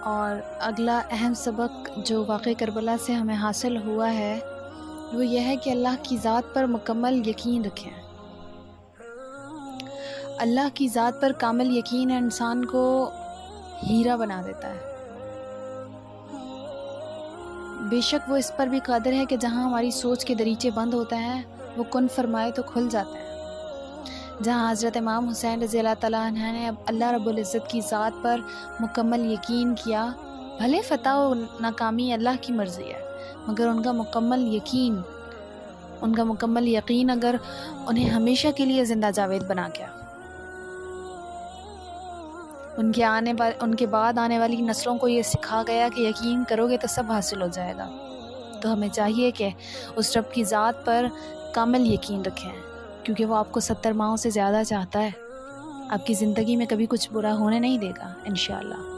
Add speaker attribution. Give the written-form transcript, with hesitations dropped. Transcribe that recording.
Speaker 1: اور اگلا اہم سبق جو واقعہ کربلا سے ہمیں حاصل ہوا ہے وہ یہ ہے کہ اللہ کی ذات پر مکمل یقین رکھیں۔ اللہ کی ذات پر کامل یقین انسان کو ہیرا بنا دیتا ہے۔ بے شک وہ اس پر بھی قادر ہے کہ جہاں ہماری سوچ کے دریچے بند ہوتے ہیں وہ کن فرمائے تو کھل جاتے ہیں۔ جہاں حضرت امام حسین رضی اللہ تعالیٰ عنہ نے اللہ رب العزت کی ذات پر مکمل یقین کیا، بھلے فتح و ناکامی اللہ کی مرضی ہے، مگر ان کا مکمل یقین اگر انہیں ہمیشہ کے لیے زندہ جاوید بنا گیا، ان کے بعد آنے والی نسلوں کو یہ سکھا گیا کہ یقین کرو گے تو سب حاصل ہو جائے گا۔ تو ہمیں چاہیے کہ اس رب کی ذات پر کامل یقین رکھیں، کیونکہ وہ آپ کو 70 ماہوں سے زیادہ چاہتا ہے، آپ کی زندگی میں کبھی کچھ برا ہونے نہیں دے گا انشاءاللہ۔